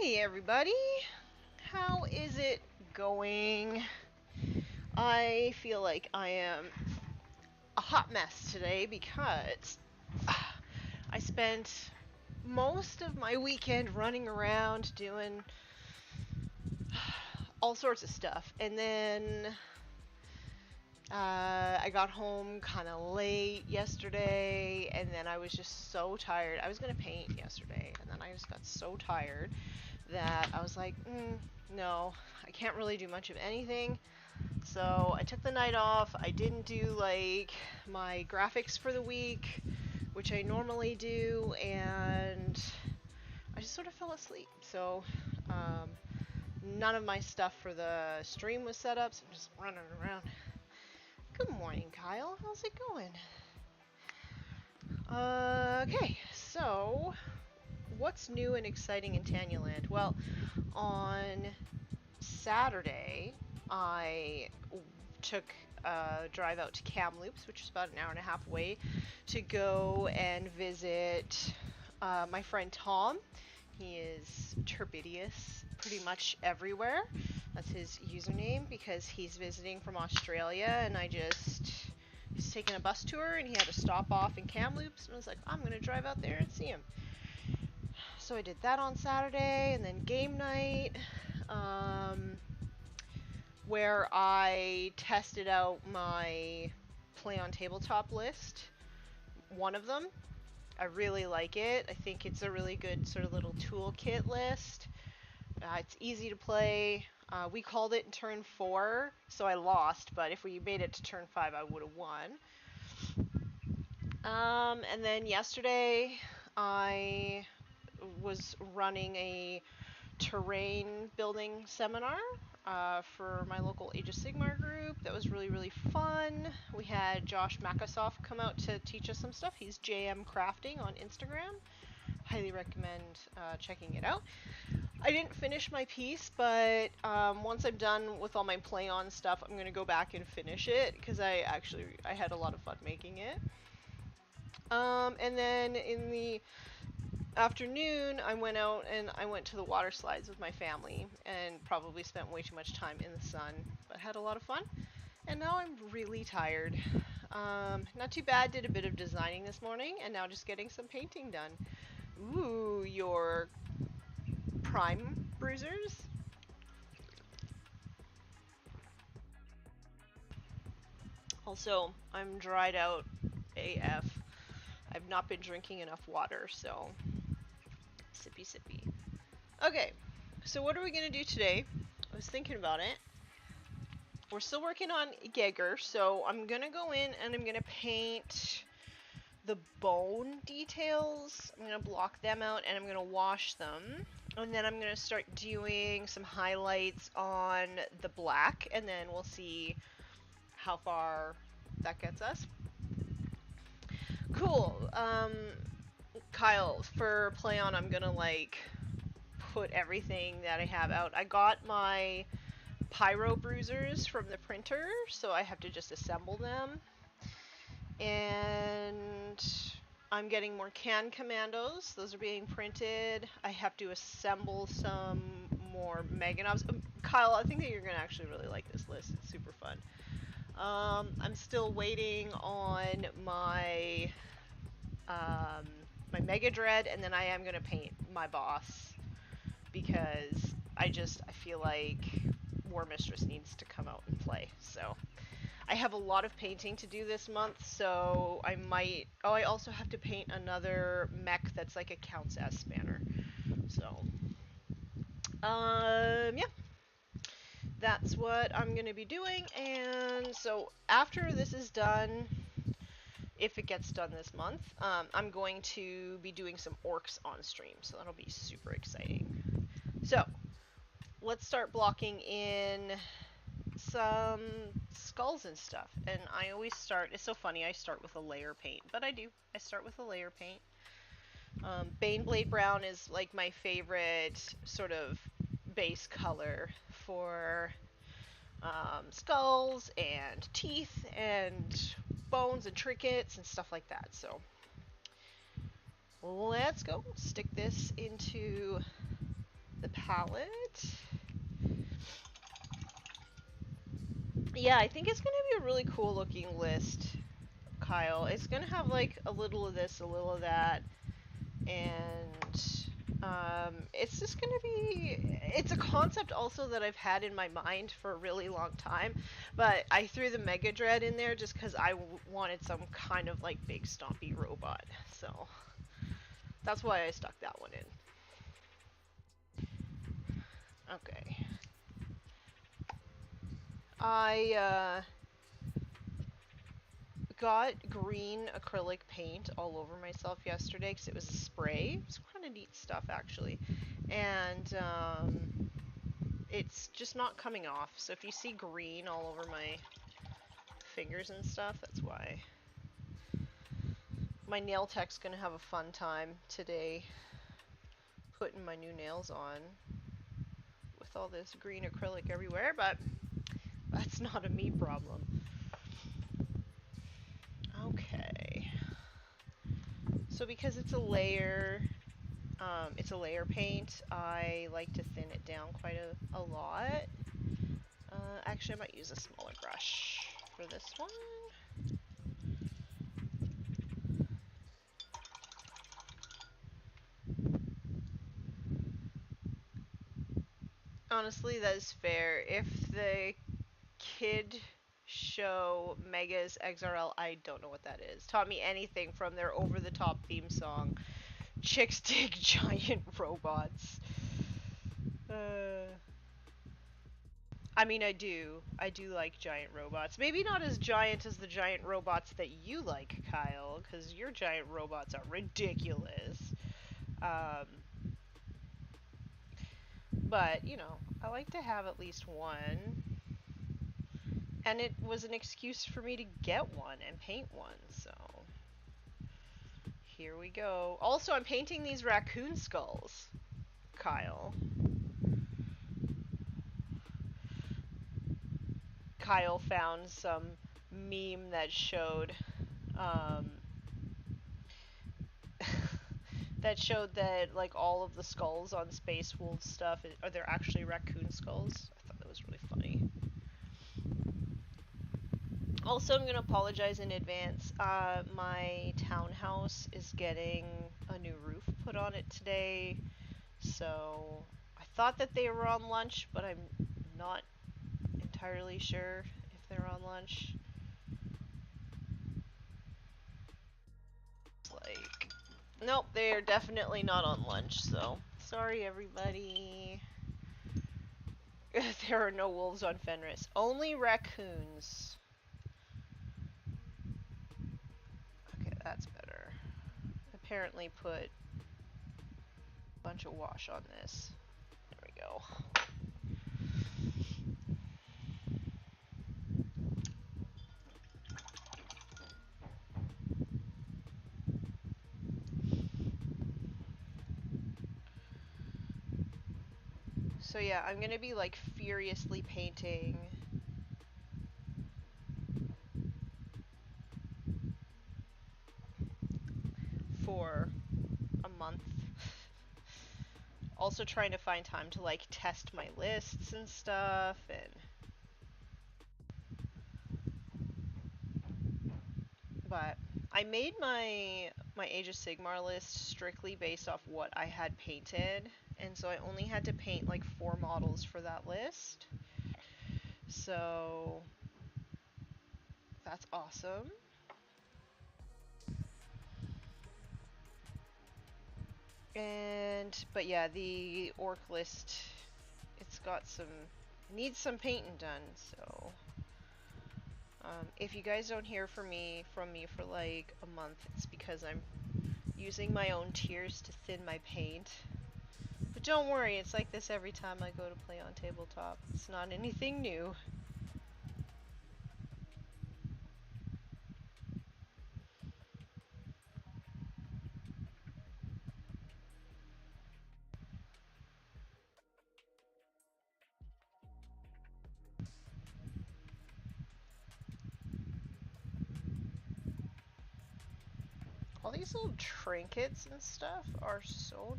Hey everybody! How is it going? I feel like I am a hot mess today because I spent most of my weekend running around doing all sorts of stuff, and then I got home kind of late yesterday, and then I was just so tired. I was going to paint yesterday, and then I just got so tired that I was like, no, I can't really do much of anything. So I took the night off. I didn't do like my graphics for the week, which I normally do, and I just sort of fell asleep. So none of my stuff for the stream was set up, so I'm just running around. Good morning, Kyle. How's it going? Okay, so what's new and exciting in Tanyaland? Well, on Saturday, I took a drive out to Kamloops, which is about an hour and a half away, to go and visit my friend Tom. He is Turbidius pretty much everywhere. That's his username because he's visiting from Australia, and he's taking a bus tour and he had to stop off in Kamloops, and I was like, I'm gonna drive out there and see him. So I did that on Saturday, and then game night, where I tested out my play on tabletop list, one of them. I really like it. I think it's a really good sort of little toolkit list. It's easy to play. We called it in turn 4, so I lost, but if we made it to turn 5, I would have won. And then yesterday, I was running a terrain building seminar for my local Age of Sigmar group. That was really, really fun. We had Josh Makasoff come out to teach us some stuff. He's JM Crafting on Instagram. Highly recommend checking it out. I didn't finish my piece, but once I'm done with all my play on stuff, I'm going to go back and finish it because I had a lot of fun making it. And then in the afternoon, I went out and I went to the water slides with my family and probably spent way too much time in the sun, but had a lot of fun. And now I'm really tired. Not too bad, did a bit of designing this morning, and now just getting some painting done. Ooh, your prime bruisers? Also, I'm dried out AF. I've not been drinking enough water, so sippy sippy. Okay, so what are we going to do today? I was thinking about it. We're still working on Geigor, so I'm going to go in and I'm going to paint the bone details. I'm going to block them out and I'm going to wash them. And then I'm going to start doing some highlights on the black, and then we'll see how far that gets us. Cool. Kyle, for play on, I'm going to like put everything that I have out. I got my pyro bruisers from the printer, so I have to just assemble them. And I'm getting more can commandos. Those are being printed. I have to assemble some more meganobs. Kyle, I think that you're going to actually really like this list. It's super fun. I'm still waiting on my my Mega Dread, and then I am going to paint my boss because I feel like Warmistress needs to come out and play. So I have a lot of painting to do this month, so I might... Oh, I also have to paint another mech that's like a Count's S banner. So, yeah. That's what I'm going to be doing, and so after this is done, if it gets done this month, I'm going to be doing some orcs on stream, so that'll be super exciting. So, let's start blocking in some skulls and stuff, and I always start, it's so funny, I start with a layer paint, but I start with a layer paint. Baneblade Brown is like my favorite sort of base color for skulls and teeth and bones and trinkets and stuff like that. So let's go stick this into the palette. Yeah, I think it's gonna be a really cool looking list, Kyle. It's gonna have like a little of this, a little of that, and it's just gonna be, it's a concept also that I've had in my mind for a really long time, but I threw the Mega Dread in there just because I wanted some kind of like big stompy robot, so that's why I stuck that one in. Okay. I got green acrylic paint all over myself yesterday because it was a spray. It's kind of neat stuff actually, and it's just not coming off. So if you see green all over my fingers and stuff, that's why. My nail tech's gonna have a fun time today putting my new nails on with all this green acrylic everywhere, but that's not a me problem. Okay. So because it's a layer paint, I like to thin it down quite a lot. Actually, I might use a smaller brush for this one. Honestly, that is fair. If the kid show Megas XRL, I don't know what that is, taught me anything from their over-the-top theme song, Chicks Dig Giant Robots. I mean, I do like giant robots. Maybe not as giant as the giant robots that you like, Kyle, because your giant robots are ridiculous. But, you know, I like to have at least one. And it was an excuse for me to get one and paint one, so here we go. Also, I'm painting these raccoon skulls, Kyle. Kyle found some meme that showed that like all of the skulls on Space Wolf stuff are they're actually raccoon skulls. I thought that was really funny. Also, I'm gonna apologize in advance. My townhouse is getting a new roof put on it today, so I thought that they were on lunch, but I'm not entirely sure if they're on lunch. It's like, nope, they are definitely not on lunch, so sorry everybody. There are no wolves on Fenris, only raccoons. Okay, that's better. Apparently put a bunch of wash on this. There we go. So yeah, I'm gonna be like furiously painting for a month. Also trying to find time to like test my lists and stuff, and but I made my Age of Sigmar list strictly based off what I had painted, and so I only had to paint like 4 models for that list. So that's awesome. But yeah, the orc list, it's got needs some painting done, so if you guys don't hear from me for like a month, it's because I'm using my own tiers to thin my paint. But don't worry, it's like this every time I go to play on tabletop. It's not anything new. All these little trinkets and stuff are so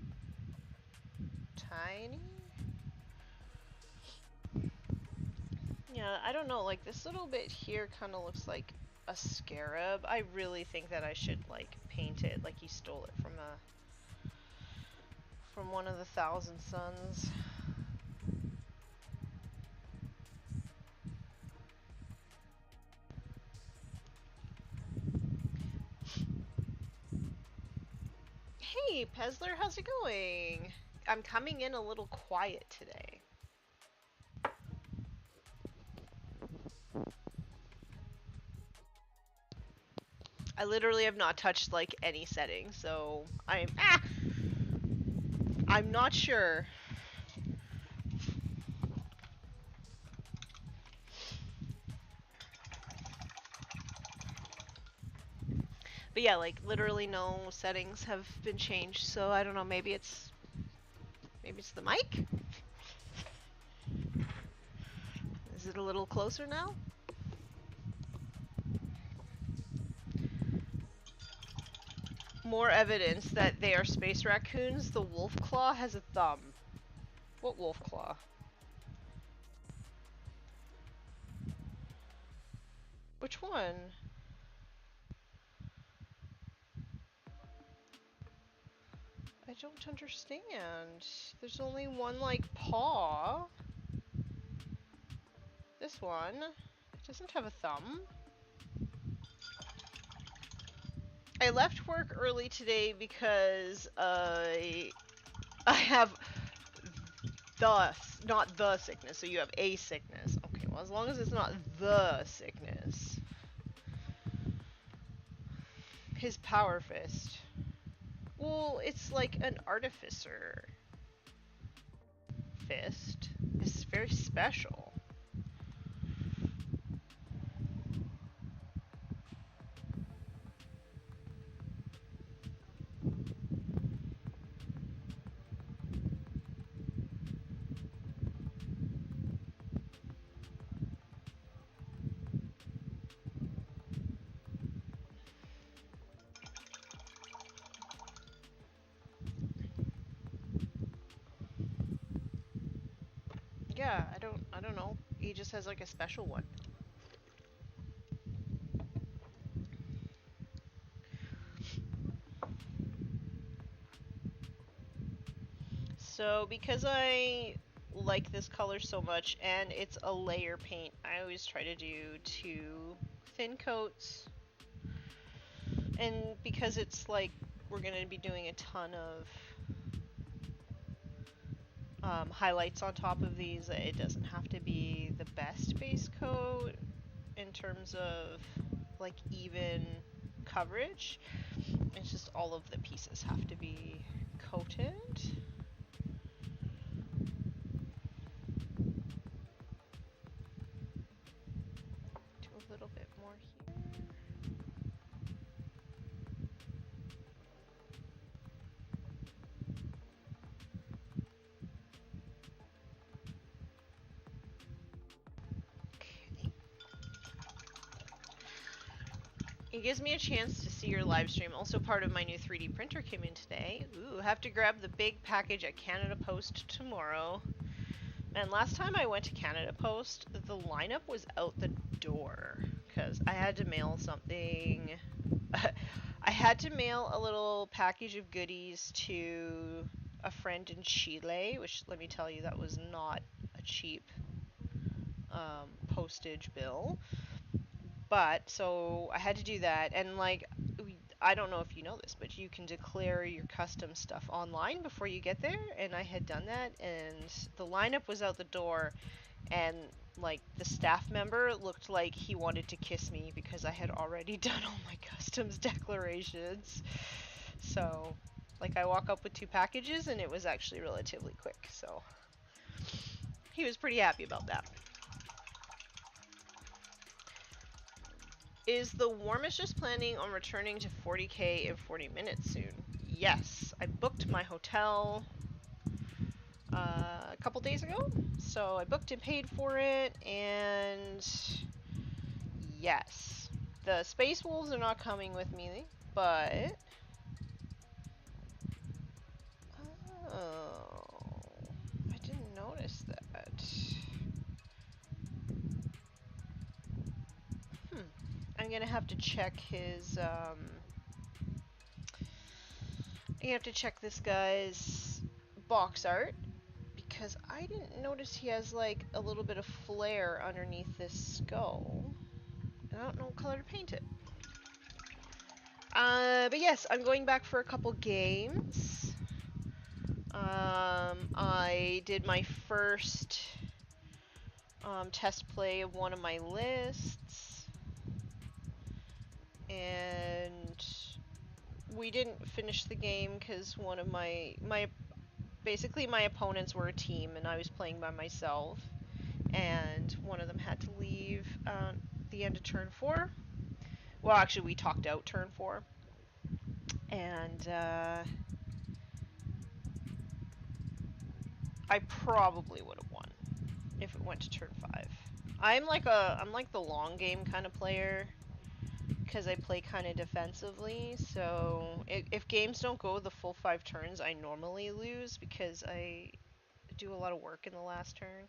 tiny. Yeah, I don't know, like this little bit here kind of looks like a scarab. I really think that I should like paint it like he stole it from one of the Thousand Sons. Hey, Pezler, how's it going? I'm coming in a little quiet today. I literally have not touched like any settings, so I'm not sure. But yeah, like literally no settings have been changed, so I don't know, maybe it's the mic? Is it a little closer now? More evidence that they are space raccoons. The wolf claw has a thumb. What wolf claw? Which one? I don't understand. There's only one, like, paw. This one. It doesn't have a thumb. I left work early today because I have not the sickness, so you have a sickness. Okay, well, as long as it's not the sickness. His power fist. Well, it's like an artificer fist. It's very special. Yeah, I don't know. He just has like a special one. So because I like this color so much and it's a layer paint, I always try to do 2 thin coats. And because it's like we're going to be doing a ton of highlights on top of these, it doesn't have to be the best base coat in terms of like even coverage. It's just all of the pieces have to be coated. Do a little bit more here. It gives me a chance to see your live stream. Also, part of my new 3D printer came in today. Ooh, have to grab the big package at Canada Post tomorrow. And last time I went to Canada Post, the lineup was out the door because I had to mail something. I had to mail a little package of goodies to a friend in Chile, which, let me tell you, that was not a cheap postage bill. But, so I had to do that, and like, I don't know if you know this, but you can declare your custom stuff online before you get there, and I had done that, and the lineup was out the door, and like, the staff member looked like he wanted to kiss me because I had already done all my customs declarations. So, like, I walk up with 2 packages, and it was actually relatively quick, so he was pretty happy about that. Is the Warmistress planning on returning to 40k in 40 minutes soon? Yes, I booked my hotel a couple days ago, so I booked and paid for it, and yes, the Space Wolves are not coming with me, but oh, I didn't notice that. I'm gonna have to check his, I have to check this guy's box art, because I didn't notice he has like a little bit of flare underneath this skull. I don't know what color to paint it. But yes, I'm going back for a couple games. I did my first test play of one of my lists, and we didn't finish the game because one of basically my opponents were a team and I was playing by myself, and one of them had to leave the end of turn 4. Well, actually we talked out turn 4, and I probably would have won if it went to turn 5. I'm like the long game kind of player, because I play kind of defensively, so if games don't go the full 5 turns, I normally lose because I do a lot of work in the last turn.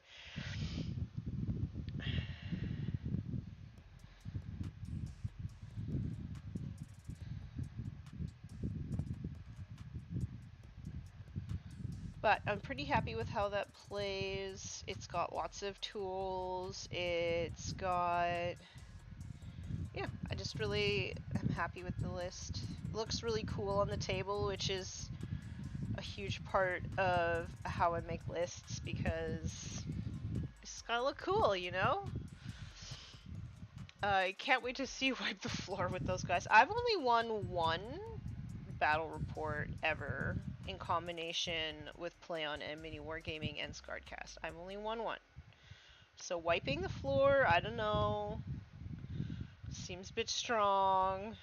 But I'm pretty happy with how that plays. It's got lots of tools. It's got... yeah, I just really am happy with the list. It looks really cool on the table, which is a huge part of how I make lists, because it's gotta look cool, you know? I can't wait to see you wipe the floor with those guys. I've only won 1 battle report ever in combination with Play On and Mini Wargaming and Scarredcast. I've only won 1. So wiping the floor, I don't know. Seems a bit strong.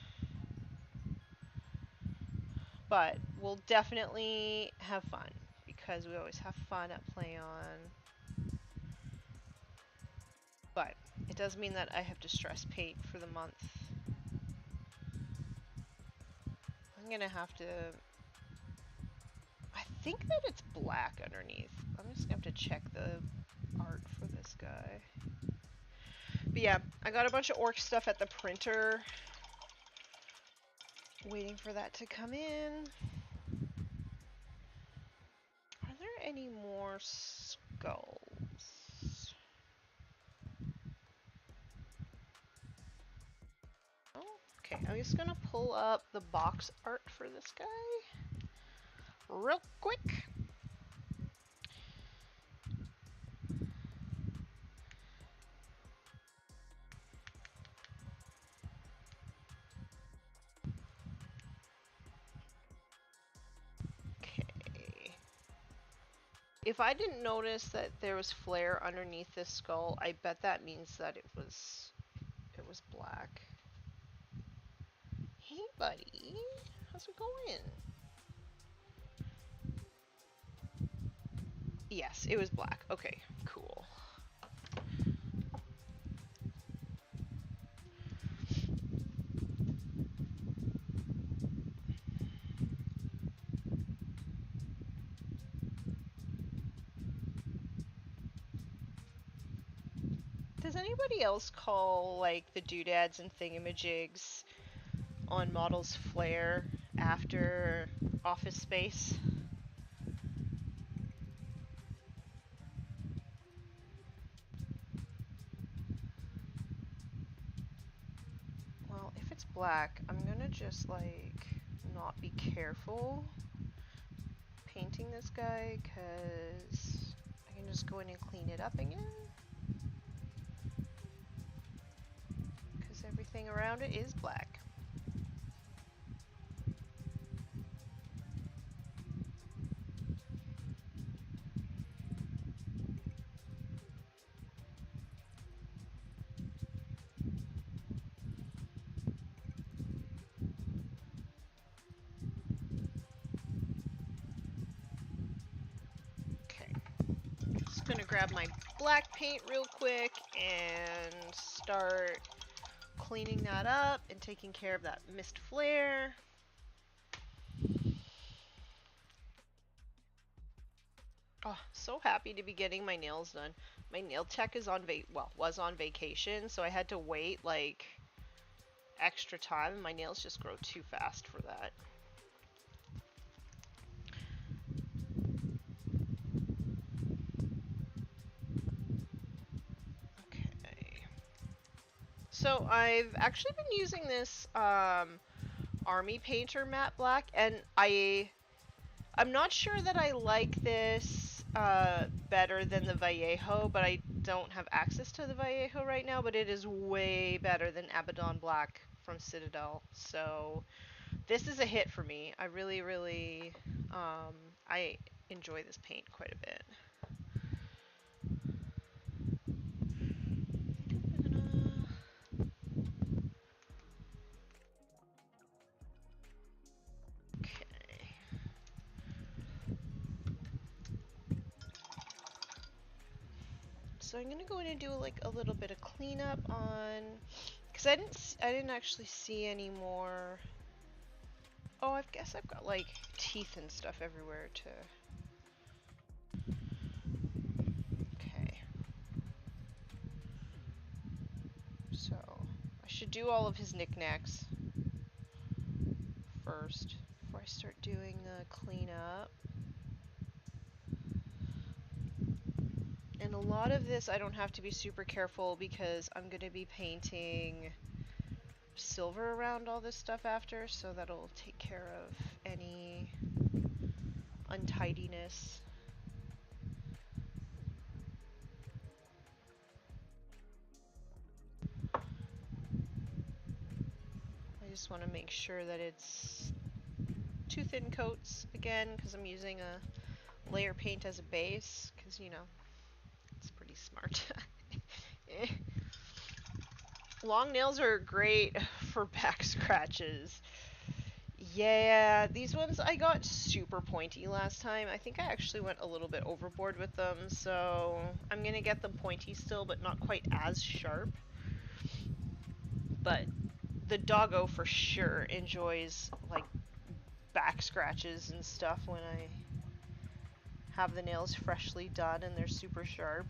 But we'll definitely have fun, because we always have fun at Play On. But it does mean that I have to stress paint for the month. I'm gonna have to... I think that it's black underneath. I'm just gonna have to check the art for this guy. But yeah, I got a bunch of orc stuff at the printer. Waiting for that to come in. Are there any more skulls? Oh, okay, I'm just gonna pull up the box art for this guy real quick. Okay. If I didn't notice that there was flare underneath this skull, I bet that means that it was black. Hey buddy, how's it going? Yes, it was black. Okay, cool. Does anybody else call, like, the doodads and thingamajigs on models flare after Office Space? Well, if it's black, I'm gonna just, like, not be careful painting this guy, because I can just go in and clean it up again. Because everything around it is black. Gonna grab my black paint real quick and start cleaning that up and taking care of that mist flare. Oh, so happy to be getting my nails done. My nail tech is on was on vacation, so I had to wait like extra time, and my nails just grow too fast for that. Okay. So I've actually been using this Army Painter matte black, and I'm not sure that I like this better than the Vallejo, but I don't have access to the Vallejo right now, but it is way better than Abaddon Black from Citadel. So this is a hit for me. I really, I enjoy this paint quite a bit. So I'm gonna go in and do like a little bit of cleanup on, because I didn't actually see any more. Oh, I guess I've got like teeth and stuff everywhere too. Okay. So I should do all of his knickknacks first before I start doing the cleanup. And a lot of this I don't have to be super careful because I'm going to be painting silver around all this stuff after, so that'll take care of any untidiness. I just want to make sure that it's two thin coats again, because I'm using a layer paint as a base, because you know, it's pretty smart. Long nails are great for back scratches. Yeah, these ones I got super pointy last time. I think I actually went a little bit overboard with them, so I'm gonna get them pointy still, but not quite as sharp. But the doggo for sure enjoys like back scratches and stuff when I have the nails freshly done and they're super sharp.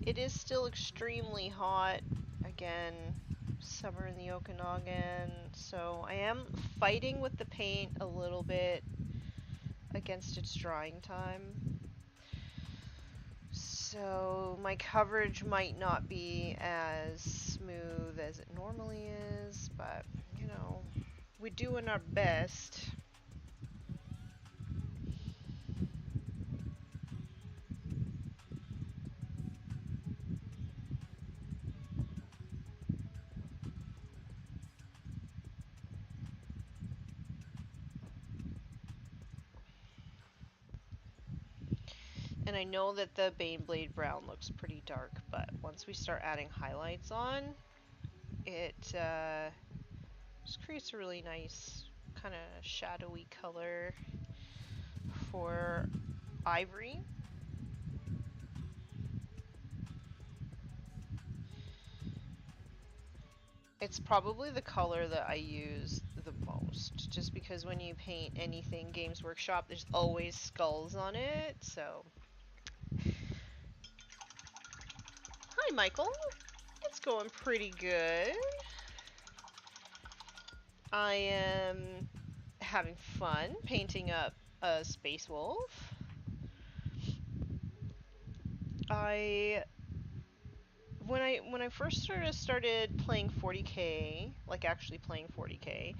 It is still extremely hot. Again, summer in the Okanagan, so I am fighting with the paint a little bit against its drying time. So my coverage might not be as smooth as it normally is, but you know, we're doing our best. And I know that the Baneblade brown looks pretty dark, but once we start adding highlights on, it just creates a really nice kind of shadowy color for ivory. It's probably the color that I use the most, just because when you paint anything Games Workshop, there's always skulls on it, so... Hi, Michael. It's going pretty good. I am having fun painting up a space wolf. When I first started playing 40K, like actually playing 40K,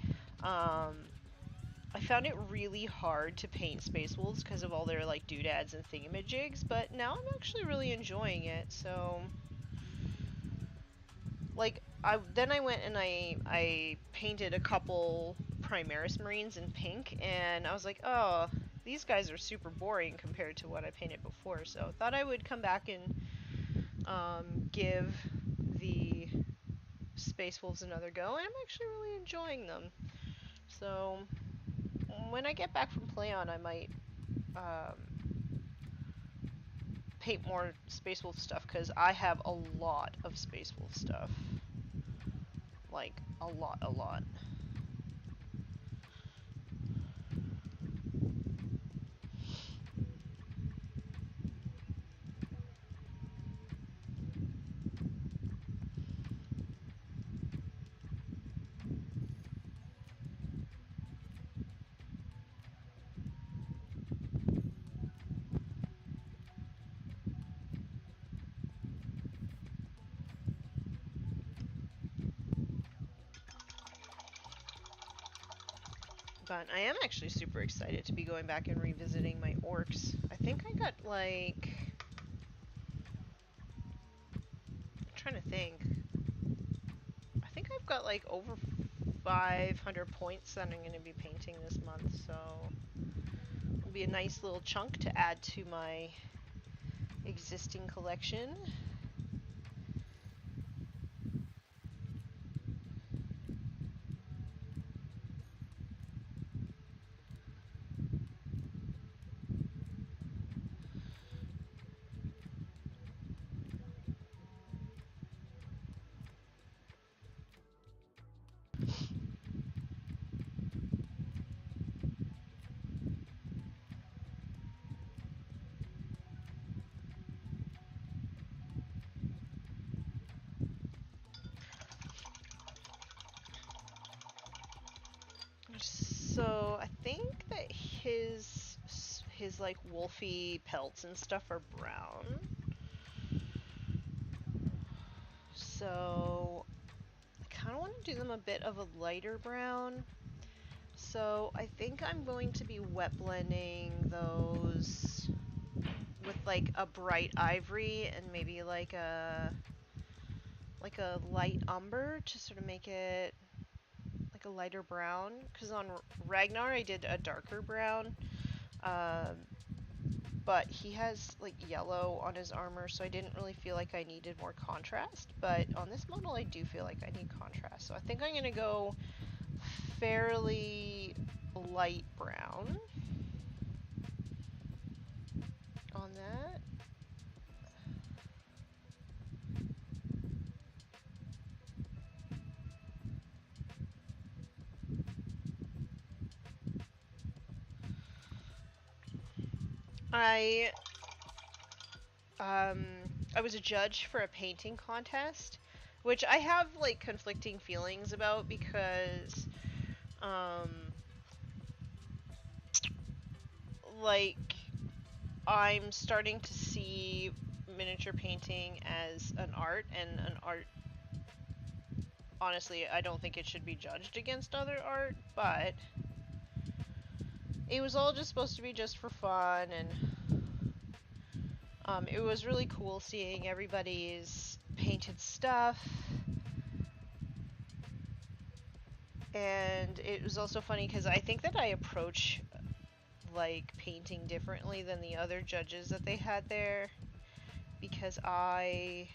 I found it really hard to paint space wolves because of all their like doodads and thingamajigs, but now I'm actually really enjoying it. So like then I went and I painted a couple Primaris Marines in pink, and I was like, oh, these guys are super boring compared to what I painted before, so I thought I would come back and give the Space Wolves another go, and I'm actually really enjoying them. So when I get back from PlayOn, I might paint more Space Wolf stuff, because I have a lot of Space Wolf stuff. Like, a lot. But I am actually super excited to be going back and revisiting my orcs. I think I got like... I'm trying to think. I think I've got like over 500 points that I'm going to be painting this month, so it'll be a nice little chunk to add to my existing collection. So I think that his like wolfy pelts and stuff are brown. So I kind of want to do them a bit of a lighter brown. So I think I'm going to be wet blending those with like a bright ivory and maybe like a light umber to sort of make it like a lighter brown. Because on Ragnar I did a darker brown, but he has like yellow on his armor, so I didn't really feel like I needed more contrast. But on this model I do feel like I need contrast, so I think I'm gonna go fairly light brown on that. I was a judge for a painting contest, which I have like conflicting feelings about, because like I'm starting to see miniature painting as an art, and an art, honestly, I don't think it should be judged against other art, but it was all just supposed to be just for fun, and it was really cool seeing everybody's painted stuff. And it was also funny because I think that I approach like painting differently than the other judges that they had there, because I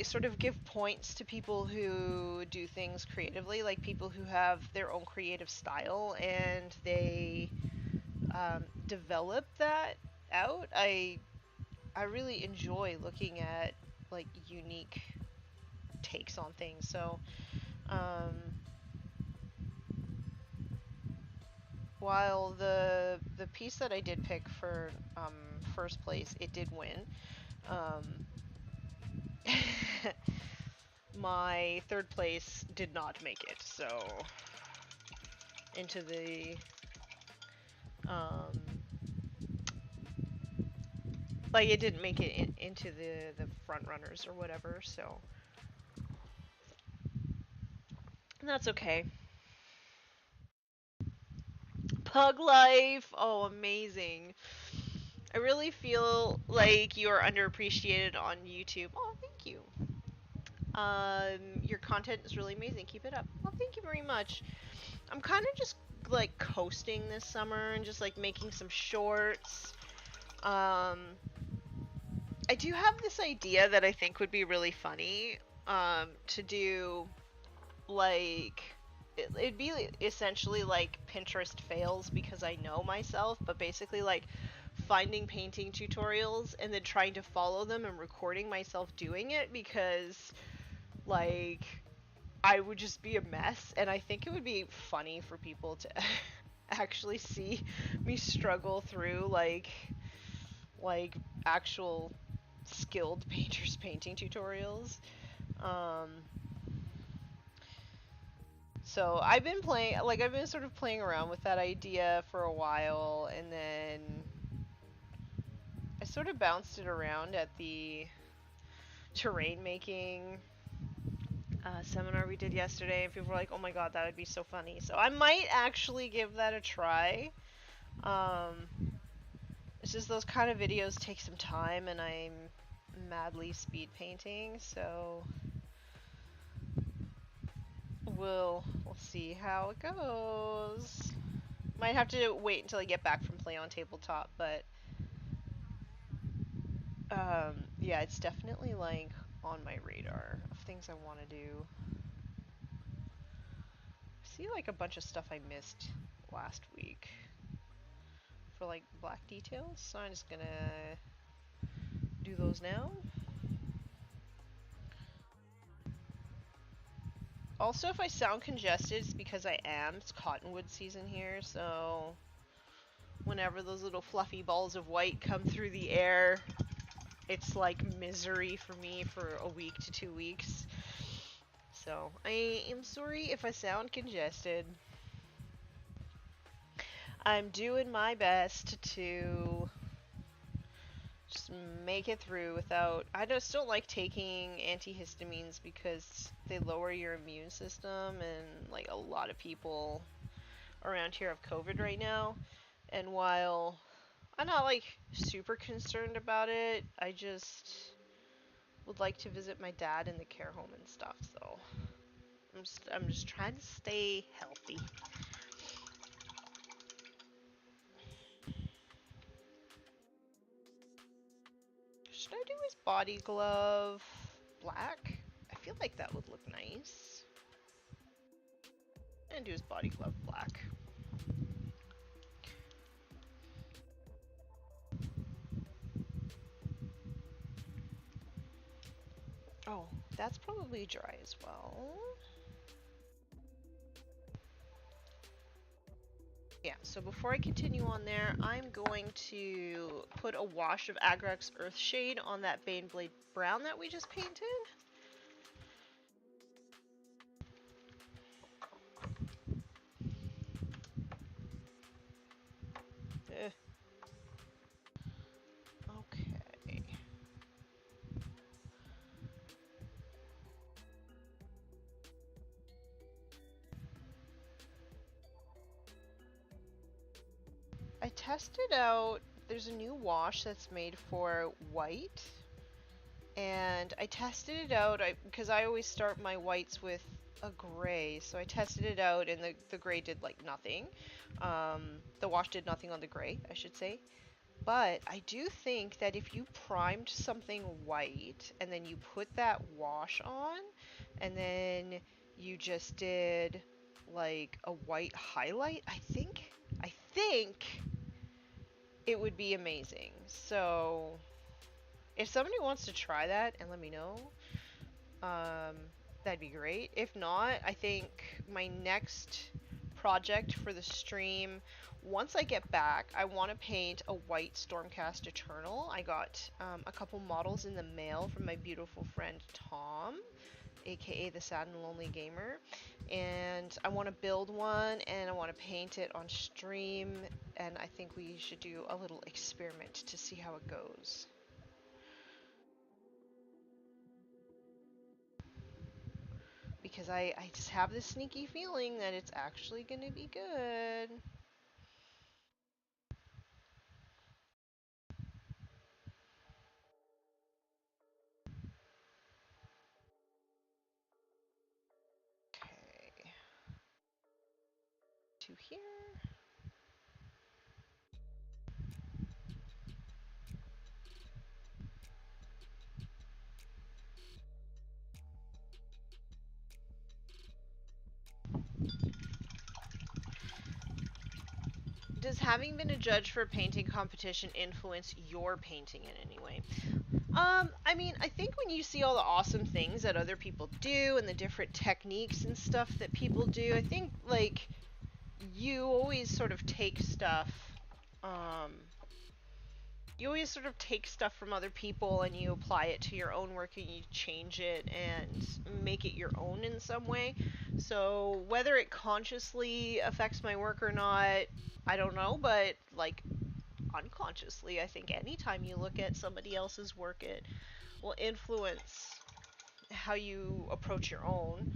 sort of give points to people who do things creatively, like people who have their own creative style and they develop that out. I really enjoy looking at like unique takes on things. So while the piece that I did pick for first place, it did win. My third place did not make it, so into the like it didn't make it into the front runners or whatever, so and that's okay. Pug life, oh amazing. I really feel like you are underappreciated on YouTube. Oh, thank you. Your content is really amazing. Keep it up. Well, thank you very much. I'm kind of just like coasting this summer and just like making some shorts. I do have this idea that I think would be really funny, to do like it'd be essentially like Pinterest fails because I know myself, but basically like finding painting tutorials and then trying to follow them and recording myself doing it, because like I would just be a mess, and I think it would be funny for people to actually see me struggle through like actual skilled painters painting tutorials. So I've been sort of playing around with that idea for a while, and then I sort of bounced it around at the terrain making seminar we did yesterday, and people were like, oh my god, that would be so funny. So I might actually give that a try. It's just those kind of videos take some time, and I'm madly speed painting, so we'll see how it goes. Might have to wait until I get back from play on tabletop, but yeah, it's definitely like on my radar of things I want to do. I see like a bunch of stuff I missed last week for like black details, so I'm just gonna do those now. Also, if I sound congested, it's because I am. It's cottonwood season here, so whenever those little fluffy balls of white come through the air, it's like misery for me for a week to 2 weeks. So I am sorry if I sound congested. I'm doing my best to just make it through without... I just don't like taking antihistamines because they lower your immune system, and like a lot of people around here have COVID right now. And while I'm not like super concerned about it, I just would like to visit my dad in the care home and stuff, so I'm just trying to stay healthy. Should I do his body glove black? I feel like that would look nice. And do his body glove black. Oh, that's probably dry as well. Yeah, so before I continue on there, I'm going to put a wash of Agrax Earthshade on that Baneblade Brown that we just painted. Okay. I tested out, there's a new wash that's made for white, and I tested it out because I always start my whites with a gray, so I tested it out, and the gray did like nothing. The wash did nothing on the gray, I should say. But I do think that if you primed something white and then you put that wash on, and then you just did like a white highlight, I think it would be amazing. So if somebody wants to try that and let me know, that'd be great. If not, I think my next project for the stream, once I get back, I want to paint a white Stormcast Eternal. I got a couple models in the mail from my beautiful friend Tom, aka the Sad and Lonely Gamer, and I want to build one and I want to paint it on stream, and I think we should do a little experiment to see how it goes. Because I just have this sneaky feeling that it's actually going to be good. Okay. To here. does having been a judge for a painting competition influence your painting in any way? I mean, I think when you see all the awesome things that other people do and the different techniques and stuff that people do, I think, like, you always sort of take stuff, you always sort of take stuff from other people and you apply it to your own work and you change it and make it your own in some way. So whether it consciously affects my work or not, I don't know, but like unconsciously, I think anytime you look at somebody else's work, it will influence how you approach your own.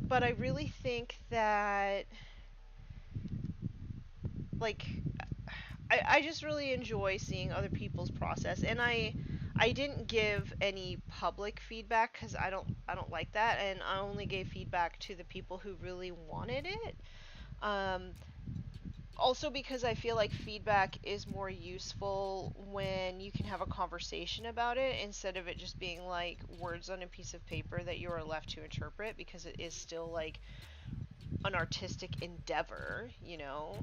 But I really think that, like, I just really enjoy seeing other people's process, and I didn't give any public feedback because I don't like that, and I only gave feedback to the people who really wanted it. Um, Also because I feel like feedback is more useful when you can have a conversation about it instead of it just being like words on a piece of paper that you are left to interpret, because it is still like an artistic endeavor, you know.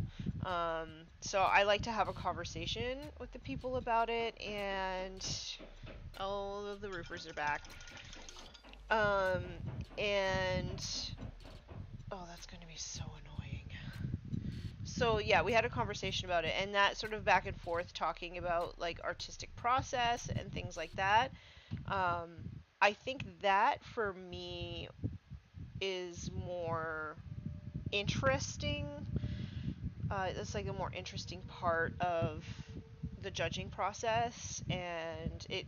So I like to have a conversation with the people about it, and oh, the roofers are back. Um, and oh, that's going to be so annoying. So yeah, we had a conversation about it, and that sort of back and forth talking about like artistic process and things like that. Um, I think that for me is more interesting. It's like a more interesting part of the judging process, and it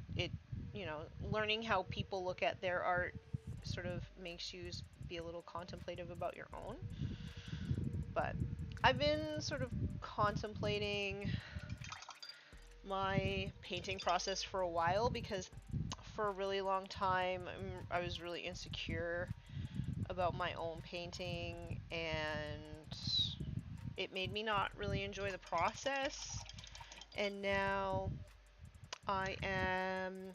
you know, learning how people look at their art sort of makes you be a little contemplative about your own. But I've been sort of contemplating my painting process for a while because for a really long time I was really insecure about my own painting, and it made me not really enjoy the process. And now I am,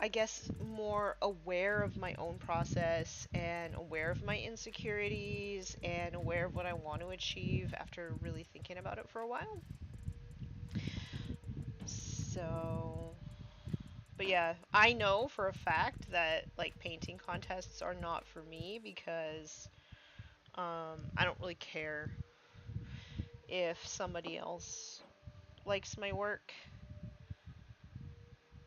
I guess, more aware of my own process and aware of my insecurities and aware of what I want to achieve after really thinking about it for a while. So, but yeah, I know for a fact that like painting contests are not for me because I don't really care if somebody else likes my work.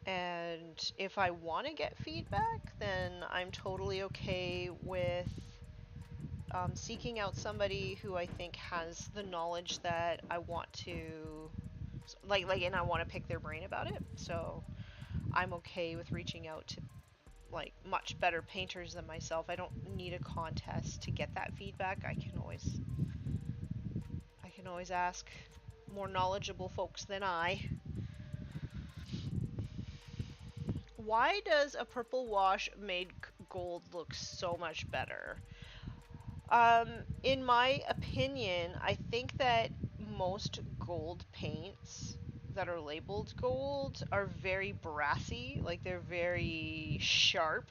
And if I want to get feedback, then I'm totally okay with seeking out somebody who I think has the knowledge that I want to, and I want to pick their brain about it. So I'm okay with reaching out to like much better painters than myself. I don't need a contest to get that feedback. I can always ask more knowledgeable folks than I. Why does a purple wash made gold look so much better? In my opinion, I think that most gold paints that are labeled gold are very brassy, like they're very sharp.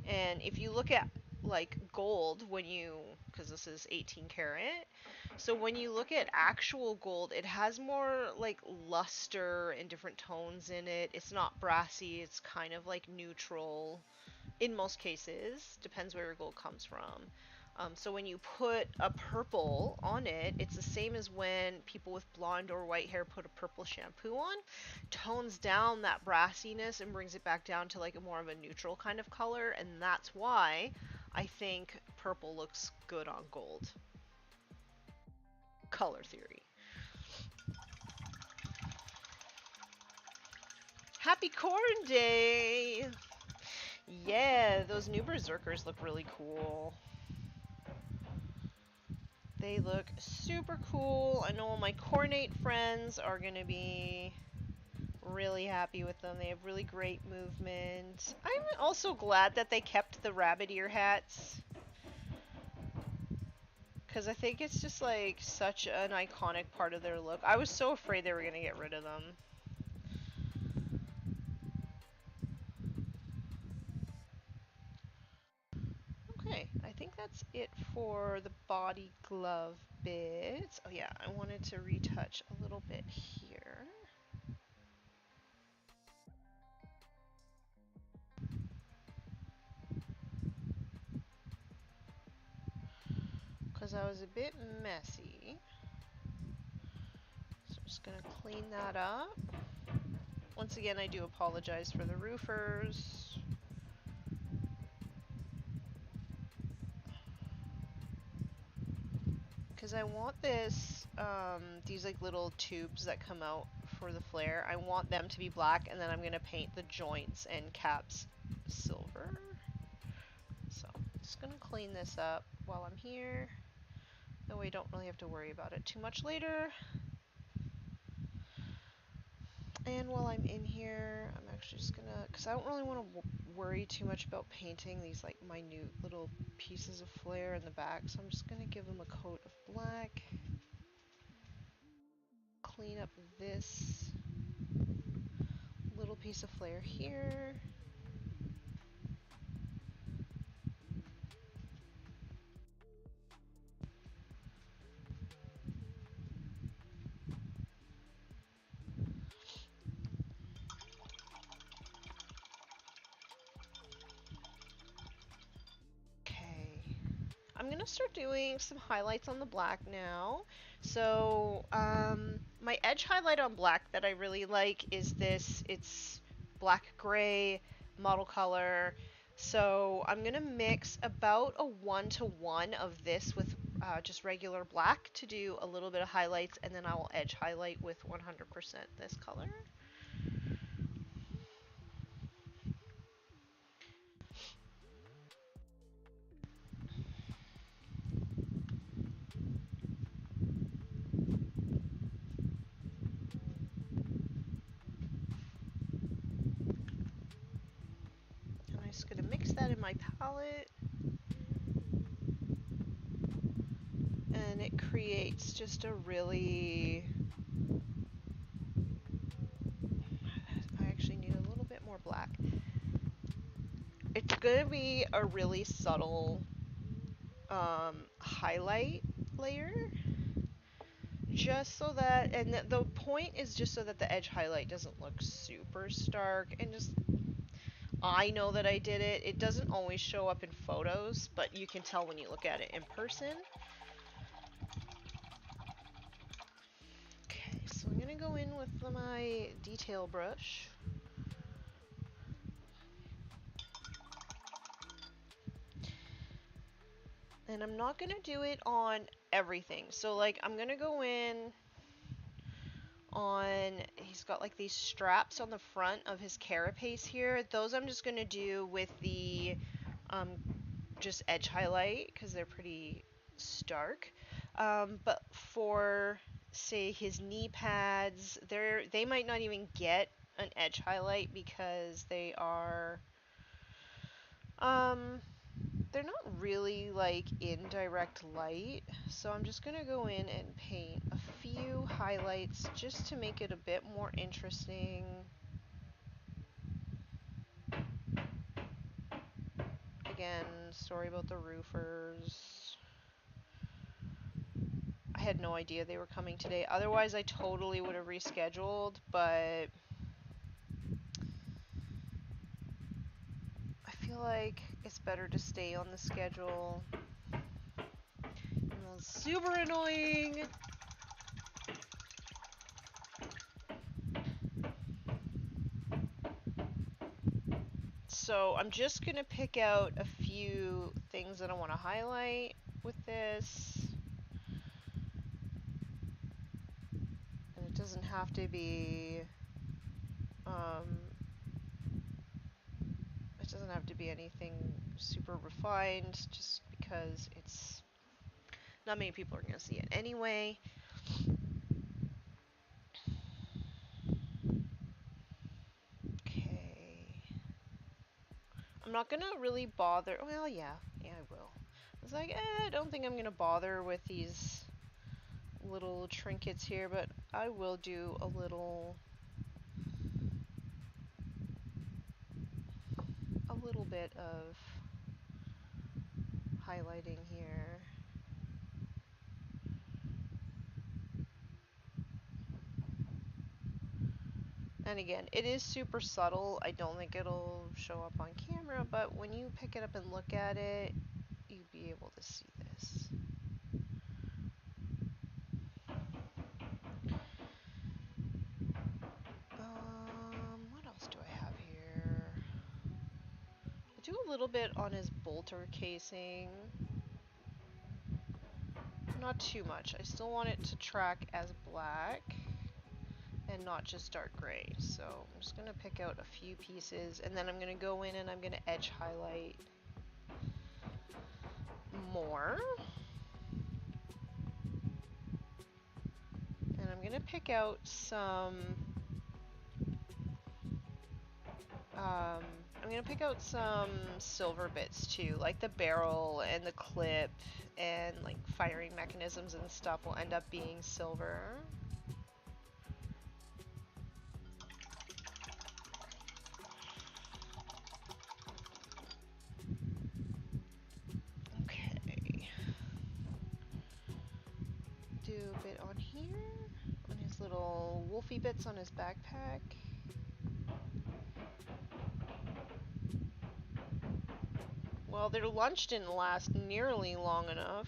And if you look at like gold, when you, because this is 18 karat, so when you look at actual gold, it has more like luster and different tones in it. It's not brassy, it's kind of like neutral in most cases, depends where your gold comes from. So when you put a purple on it, it's the same as when people with blonde or white hair put a purple shampoo on. Tones down that brassiness and brings it back down to like a more of a neutral kind of color, and that's why I think purple looks good on gold. Color theory. Happy Corn Day! Yeah, those new berserkers look really cool. They look super cool. I know all my Cornate friends are going to be really happy with them. They have really great movement. I'm also glad that they kept the rabbit ear hats, because I think it's just like such an iconic part of their look. I was so afraid they were going to get rid of them. Okay, I think that's it for the body glove bits. Oh yeah, I wanted to retouch a little bit here. Because I was a bit messy. So I'm just going to clean that up. Once again, I do apologize for the roofers. Because I want this, these like little tubes that come out for the flare, I want them to be black, and then I'm going to paint the joints and caps silver. So I'm just going to clean this up while I'm here. That way I don't really have to worry about it too much later. And while I'm in here, I'm actually just gonna, because I don't really want to worry too much about painting these like minute little pieces of flare in the back, so I'm just gonna give them a coat of black. Clean up this little piece of flare here. I'm gonna start doing some highlights on the black now. So my edge highlight on black that I really like is this. It's black gray model color. So I'm gonna mix about a 1-to-1 of this with just regular black to do a little bit of highlights, and then I will edge highlight with 100% this color. Just going to mix that in my palette, and it creates just a really, I actually need a little bit more black. It's going to be a really subtle highlight layer, just so that, and the point is just so that the edge highlight doesn't look super stark, and just, I know that I did it. It doesn't always show up in photos, but you can tell when you look at it in person. Okay, so I'm gonna go in with my detail brush. And I'm not gonna do it on everything. So like, I'm gonna go in on, he's got like these straps on the front of his carapace here. Those I'm just gonna do with the just edge highlight because they're pretty stark. But for, say, his knee pads, they might not even get an edge highlight because they are they're not really like in direct light, so I'm just gonna go in and paint a few highlights just to make it a bit more interesting. Again, sorry about the roofers. I had no idea they were coming today. Otherwise, I totally would have rescheduled, but I feel like it's better to stay on the schedule. Super annoying! So I'm just going to pick out a few things that I want to highlight with this. And it doesn't have to be, it doesn't have to be anything super refined, just because it's, not many people are going to see it anyway. Okay. I'm not going to really bother, well, yeah, I will. It's like, I don't think I'm going to bother with these little trinkets here, but I will do a little bit of highlighting here. And again, it is super subtle. I don't think it'll show up on camera, but when you pick it up and look at it, you'd be able to see this. What else do I have here? I do a little bit on his bolter casing. Not too much. I still want it to track as black and not just dark gray. So I'm just going to pick out a few pieces, and then I'm going to go in and I'm going to edge highlight more. And I'm going to pick out some silver bits too, like the barrel and the clip and like firing mechanisms and stuff will end up being silver. Okay. Do a bit on here, on his little wolfy bits on his backpack. Well, their lunch didn't last nearly long enough.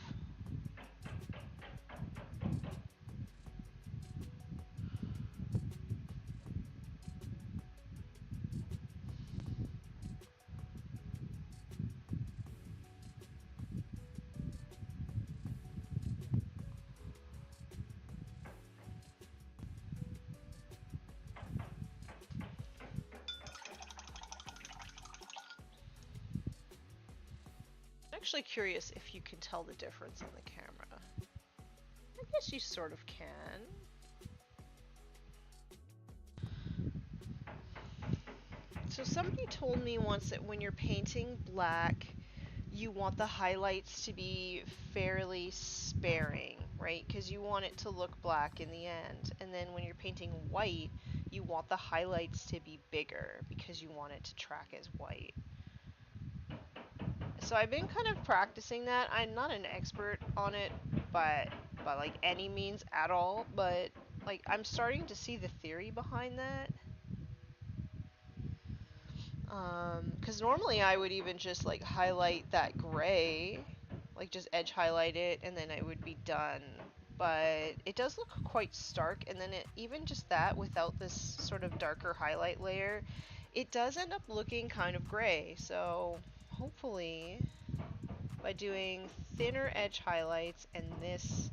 I'm actually curious if you can tell the difference in the camera. I guess you sort of can. So somebody told me once that when you're painting black, you want the highlights to be fairly sparing, right? Because you want it to look black in the end. And then when you're painting white, you want the highlights to be bigger because you want it to track as white. So I've been kind of practicing that. I'm not an expert on it, but by like any means at all, but like I'm starting to see the theory behind that. Because normally I would even just like highlight that gray, like just edge highlight it, and then I would be done. But it does look quite stark, and then even just that without this sort of darker highlight layer, it does end up looking kind of gray. So hopefully by doing thinner edge highlights and this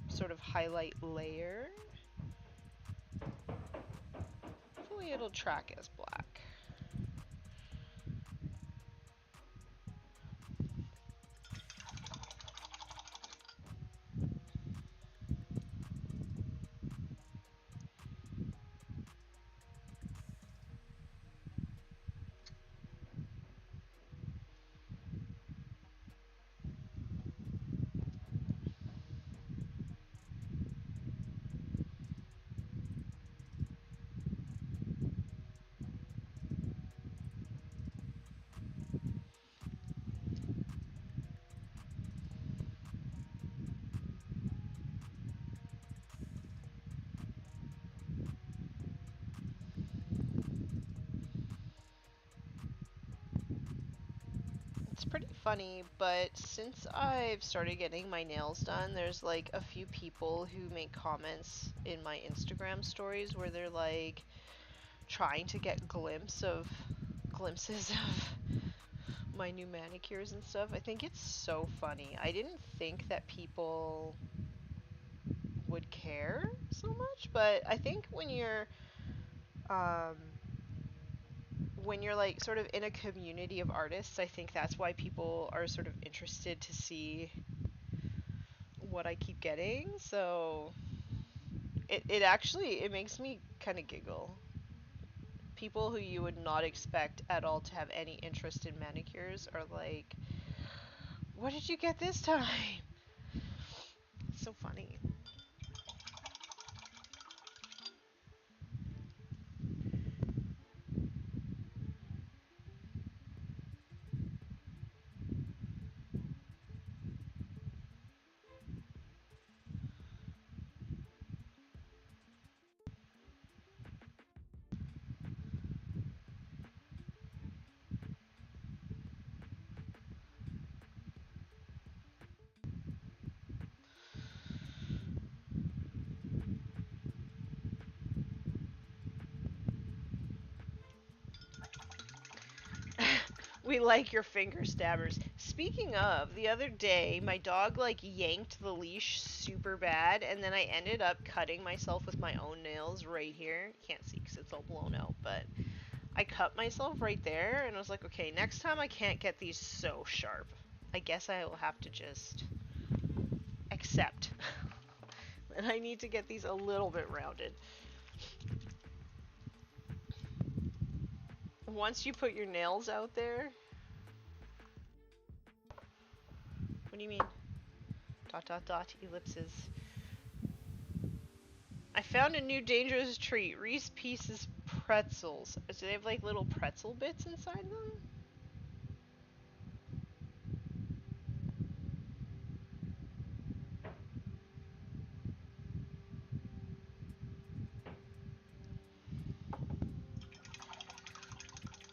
sort of highlight layer, hopefully it'll track as black. It's pretty funny, but since I've started getting my nails done, there's like a few people who make comments in my Instagram stories where they're like trying to get glimpses of my new manicures and stuff. I think it's so funny. I didn't think that people would care so much, but I think um when you're like sort of in a community of artists, I think that's why people are sort of interested to see what I keep getting. So it actually it makes me kind of giggle. People who you would not expect at all to have any interest in manicures are like, "What did you get this time?" It's so funny. We like your finger stabbers. Speaking of, the other day, my dog, like, yanked the leash super bad, and then I ended up cutting myself with my own nails right here. You can't see because it's all blown out, but I cut myself right there, and I was like, okay, next time I can't get these so sharp. I guess I will have to just accept. And I need to get these a little bit rounded. Once you put your nails out there... What do you mean? ... ellipses. I found a new dangerous treat. Reese Pieces pretzels. Do they have like little pretzel bits inside them?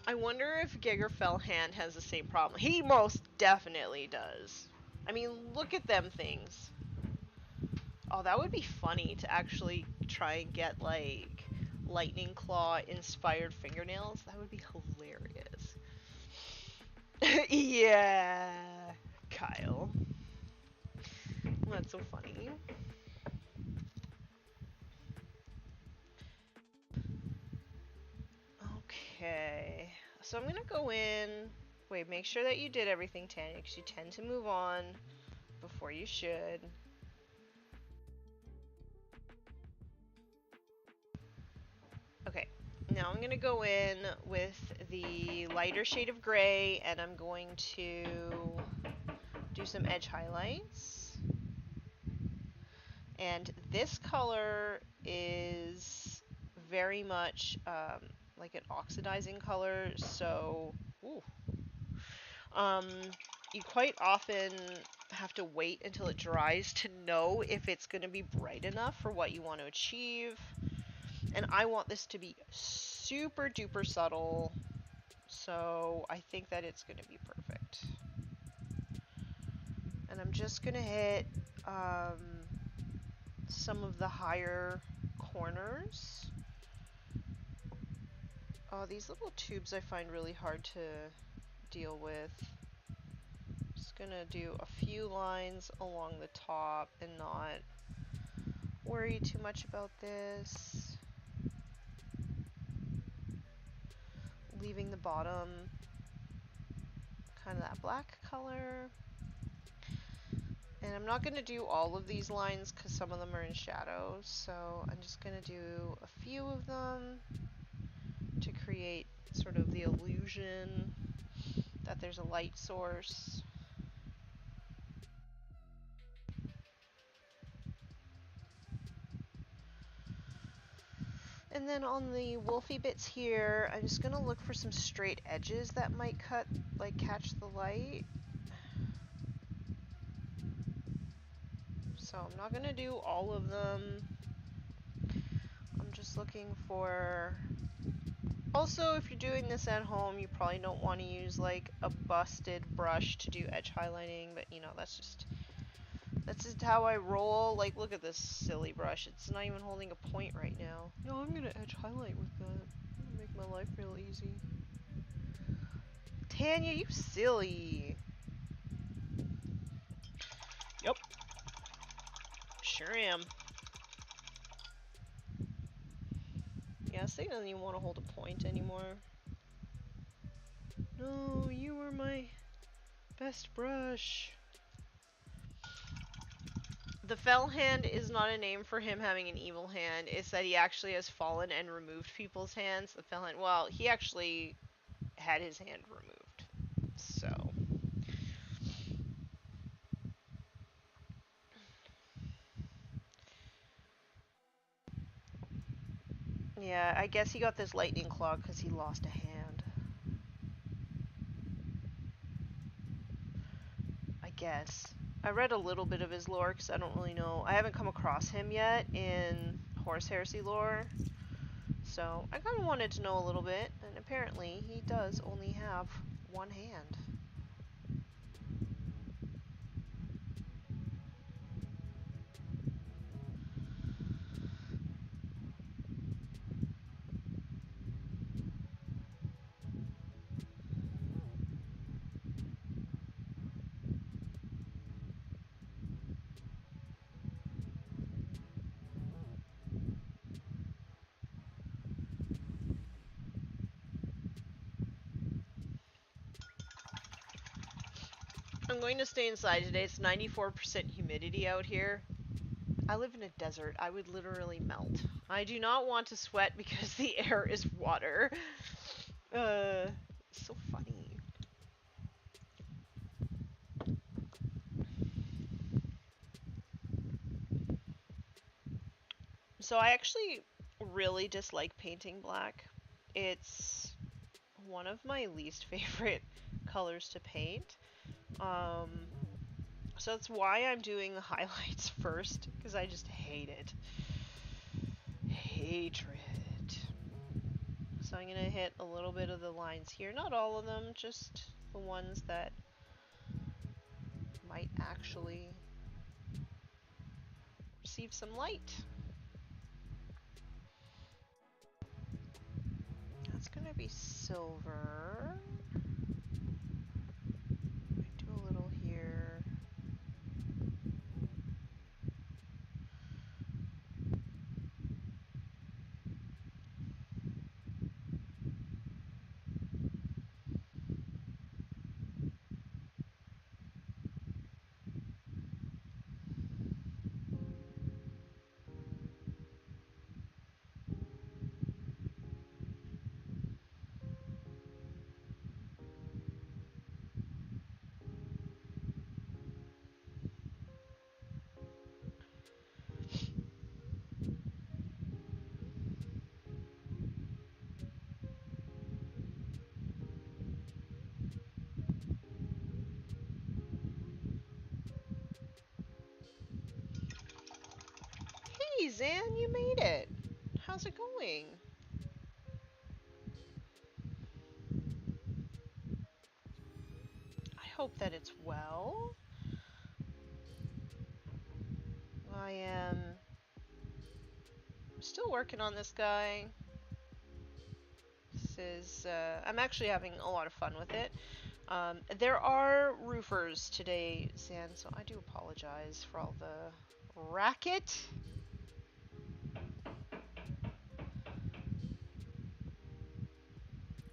I wonder if Geigor Fellhand has the same problem. He most definitely does. I mean, look at them things. Oh, that would be funny to actually try and get, like, lightning claw inspired fingernails. That would be hilarious. Yeah, Kyle. That's so funny. Okay, so I'm gonna go in. Wait, make sure that you did everything, Tanya, because you tend to move on before you should. Okay, now I'm gonna go in with the lighter shade of gray, and I'm going to do some edge highlights. And this color is very much like an oxidizing color, so ooh, you quite often have to wait until it dries to know if it's going to be bright enough for what you want to achieve. And I want this to be super duper subtle, so I think that it's going to be perfect. And I'm just going to hit some of the higher corners. Oh, these little tubes I find really hard to deal with. Just gonna do a few lines along the top and not worry too much about this. Leaving the bottom kind of that black color. And I'm not going to do all of these lines because some of them are in shadows, so I'm just going to do a few of them to create sort of the illusion that there's a light source. And then on the wolfy bits here, I'm just going to look for some straight edges that might catch the light. So I'm not going to do all of them. I'm just looking for... Also, if you're doing this at home, you probably don't want to use like a busted brush to do edge highlighting, but you know, that's just how I roll. Like, look at this silly brush. It's not even holding a point right now. No, I'm going to edge highlight with that. Make my life real easy. Tanya, you silly. Yep. Sure am. Yeah, this thing doesn't even want to hold a point anymore. No, you were my best brush. The fell hand is not a name for him having an evil hand. It's that he actually has fallen and removed people's hands. The fell hand, well, he actually had his hand removed. So... yeah, I guess he got this lightning claw because he lost a hand. I guess. I read a little bit of his lore because I don't really know. I haven't come across him yet in Horus Heresy lore. So I kind of wanted to know a little bit, and apparently he does only have one hand. I'm going to stay inside today. It's 94% humidity out here. I live in a desert. I would literally melt. I do not want to sweat because the air is water. So funny. So I actually really dislike painting black. It's one of my least favorite colors to paint. So that's why I'm doing the highlights first, because I just hate it. Hatred. So I'm gonna hit a little bit of the lines here. Not all of them, just the ones that might actually receive some light. That's gonna be silver. Do a little here. Hey, Zan, you made it. How's it going? I hope that it's well. I am still working on this guy. This is, I'm actually having a lot of fun with it. There are roofers today, Zan, so I do apologize for all the racket.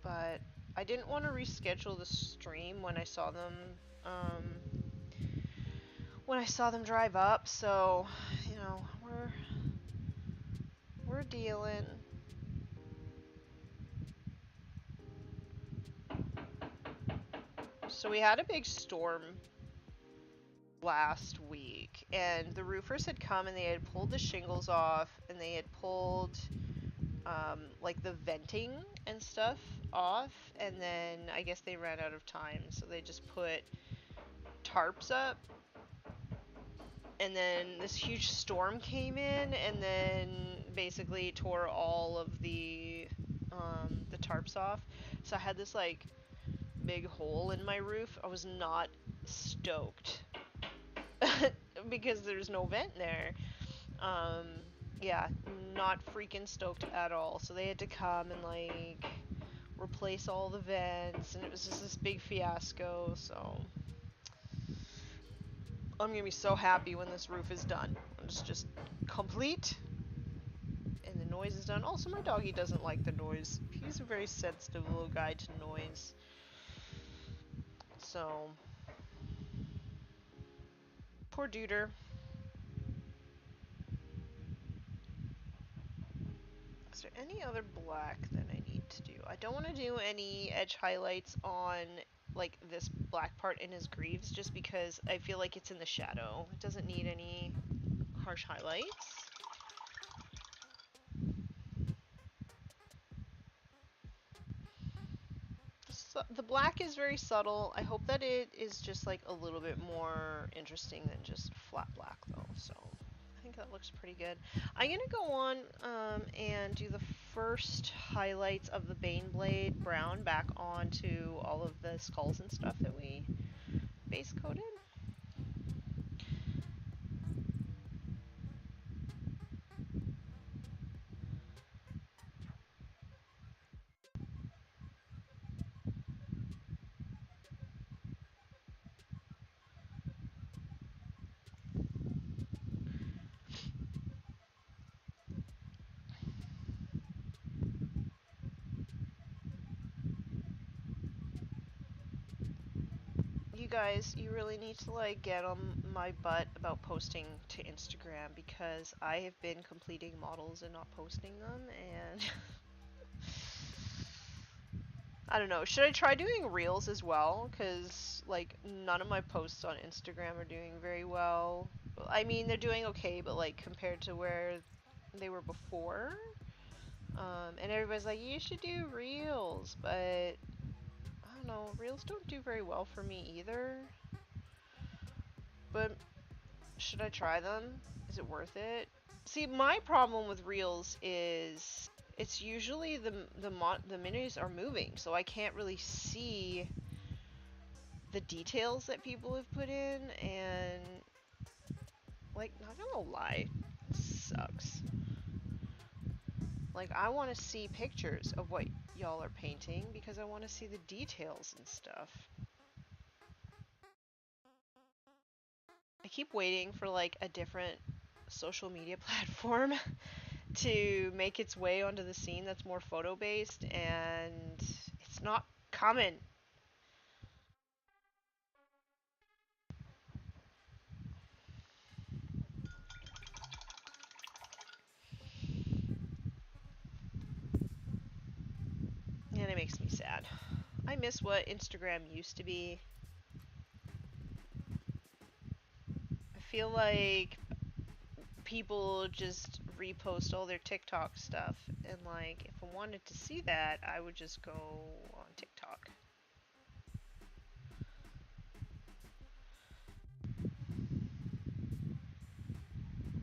But I didn't want to reschedule the stream when I saw them, drive up, so, you know, we're dealing. So we had a big storm last week, and the roofers had come and they had pulled the shingles off, and they had pulled like the venting and stuff off, and then I guess they ran out of time, so they just put tarps up, and then this huge storm came in and then basically tore all of the tarps off. So I had this like big hole in my roof. I was not stoked because there's no vent there. Yeah, not freaking stoked at all. So they had to come and like replace all the vents, and it was just this big fiasco. So I'm gonna be so happy when this roof is done. It's just complete and the noise is done. Also, my doggy doesn't like the noise. He's a very sensitive little guy to noise. So poor duder. Is there any other black that I need to do? I don't want to do any edge highlights on like this black part in his greaves, just because I feel like it's in the shadow. It doesn't need any harsh highlights. So the black is very subtle. I hope that it is just like a little bit more interesting than just flat black though. So I think that looks pretty good. I'm gonna go on and do the first highlights of the Baneblade brown back onto all of the skulls and stuff that we base coated. You guys, you really need to like get on my butt about posting to Instagram, because I have been completing models and not posting them, and I don't know. Should I try doing reels as well? Because like none of my posts on Instagram are doing very well. I mean, they're doing okay, but like compared to where they were before. And everybody's like, you should do reels, but I don't know. Reels don't do very well for me either. But should I try them? Is it worth it? See, my problem with reels is it's usually the menus are moving, so I can't really see the details that people have put in, and like, not gonna lie, it sucks. Like, I want to see pictures of what y'all are painting because I want to see the details and stuff. I keep waiting for like a different social media platform to make its way onto the scene that's more photo based, and it's not coming. And it makes me sad. I miss what Instagram used to be. I feel like people just repost all their TikTok stuff, and like if I wanted to see that, I would just go on TikTok.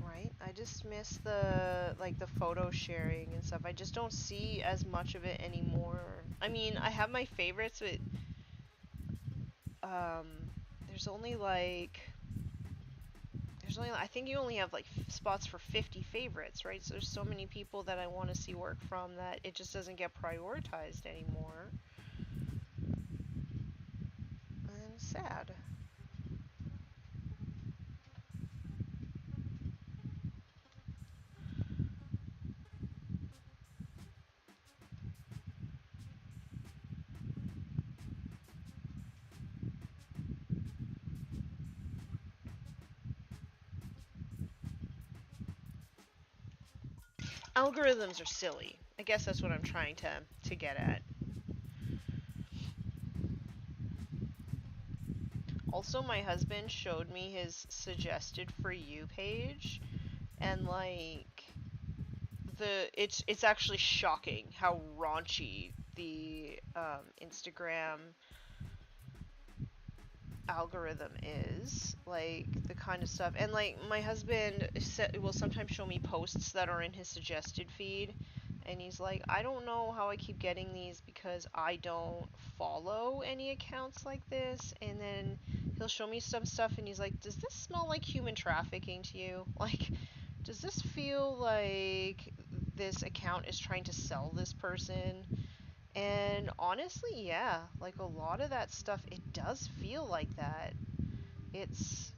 Right? I just miss the like the photo sharing and stuff. I just don't see as much of it anymore. I mean, I have my favorites, but um there's only like I think you only have like spots for 50 favorites, right? So there's so many people that I want to see work from that it just doesn't get prioritized anymore. And sad. Algorithms are silly. I guess that's what I'm trying to get at. Also, my husband showed me his suggested for you page, and like it's actually shocking how raunchy the Instagram algorithm is, like the kind of stuff. And like my husband will sometimes show me posts that are in his suggested feed, and he's like, I don't know how I keep getting these because I don't follow any accounts like this. And then he'll show me some stuff and he's like, does this smell like human trafficking to you? Like, does this feel like this account is trying to sell this person? And honestly, yeah, like a lot of that stuff, it does feel like that. It's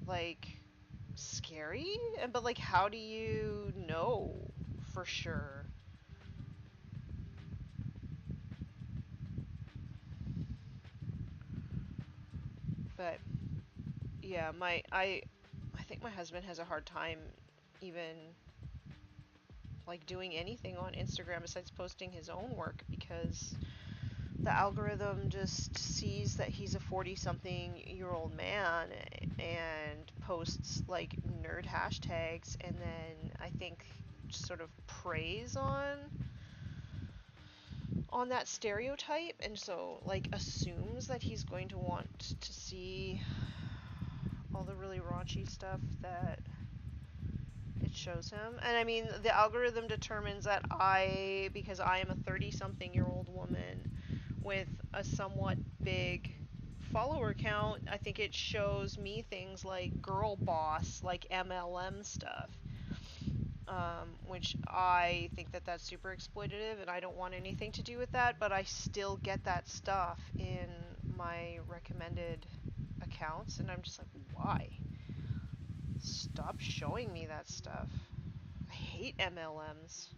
like scary, but like, how do you know for sure? But yeah, I think my husband has a hard time even like doing anything on Instagram besides posting his own work, because the algorithm just sees that he's a 40-something-year-old man and posts like nerd hashtags, and then I think sort of preys on that stereotype, and so like assumes that he's going to want to see all the really raunchy stuff that it shows him. And I mean, the algorithm determines that because I am a 30-something-year-old woman with a somewhat big follower count, I think it shows me things like girl boss, like MLM stuff, which I think that that's super exploitative, and I don't want anything to do with that, but I still get that stuff in my recommended accounts, and I'm just like, why? Stop showing me that stuff. I hate MLMs.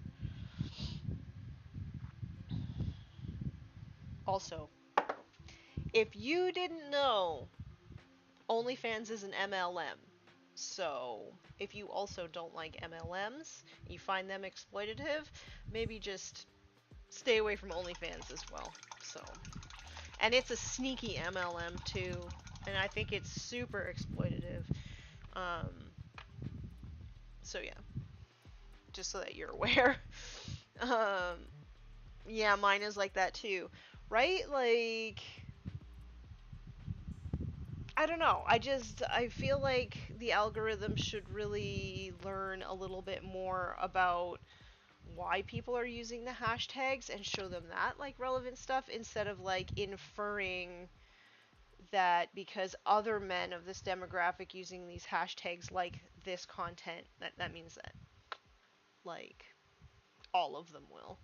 Also, If you didn't know, OnlyFans is an MLM. So, if you also don't like MLMs, you find them exploitative, maybe just stay away from OnlyFans as well. So, and it's a sneaky MLM too, and I think it's super exploitative. So yeah, just so that you're aware. Yeah, mine is like that too, right? Like, I don't know. I feel like the algorithm should really learn a little bit more about why people are using the hashtags and show them that, like, relevant stuff, instead of, like, inferring that because other men of this demographic using these hashtags like this content, that means that, like, all of them will.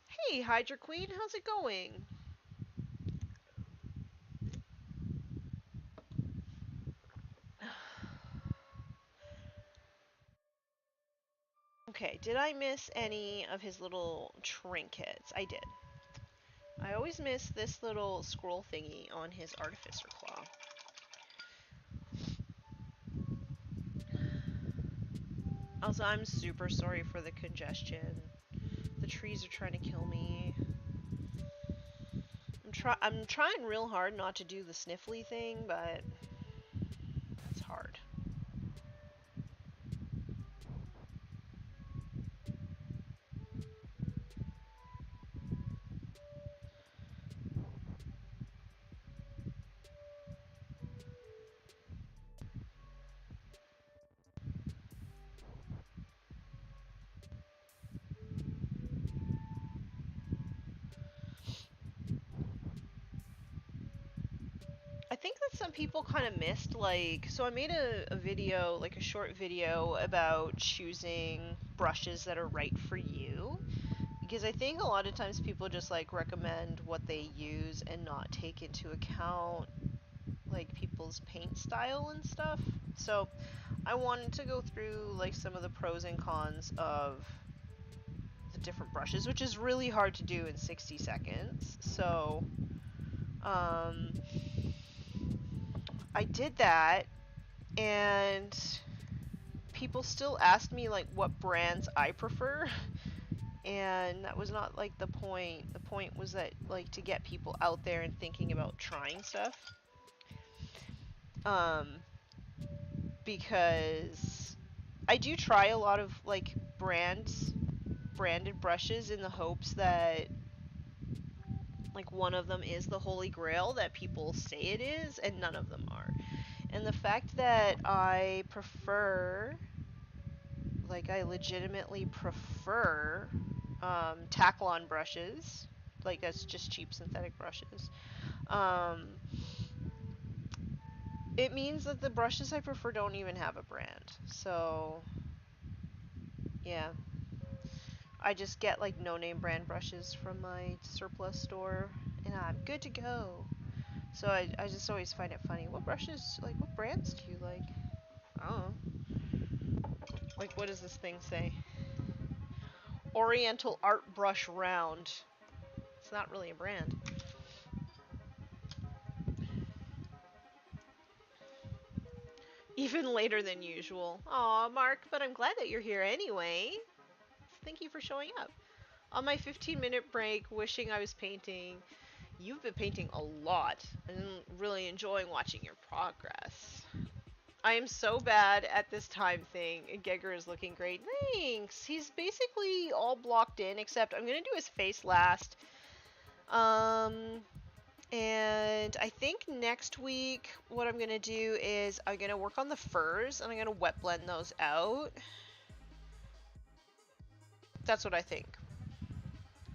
Hey, Hydra Queen, how's it going? Okay, did I miss any of his little trinkets? I did. I always miss this little scroll thingy on his Artificer Claw. Also, I'm super sorry for the congestion. The trees are trying to kill me. I'm trying real hard not to do the sniffly thing, but it's hard. I think that some people kind of missed, like, so I made a video, like a short video about choosing brushes that are right for you, because I think a lot of times people just, like, recommend what they use and not take into account, like, people's paint style and stuff. So I wanted to go through, like, some of the pros and cons of the different brushes, which is really hard to do in 60 seconds. So I did that, and people still asked me, like, what brands I prefer, and that was not, like, the point. The point was that, like, to get people out there and thinking about trying stuff. Because I do try a lot of, like, branded brushes in the hopes that, like, one of them is the holy grail that people say it is, and none of them are. And the fact that I prefer, like, I legitimately prefer Taklon brushes, like, that's just cheap synthetic brushes, it means that the brushes I prefer don't even have a brand. So, yeah. I just get, like, no-name brand brushes from my surplus store, and I'm good to go. So I just always find it funny. What brushes, like, what brands do you like? I don't know. Like, what does this thing say? Oriental Art Brush Round. It's not really a brand. Even later than usual. Aw, Mark, but I'm glad that you're here anyway. Thank you for showing up. On my 15-minute break, wishing I was painting. You've been painting a lot, and really enjoying watching your progress. I am so bad at this time thing. Geigor is looking great. Thanks! He's basically all blocked in, except I'm gonna do his face last. And I think next week what I'm gonna do is I'm gonna work on the furs, and I'm gonna wet blend those out. That's what I think.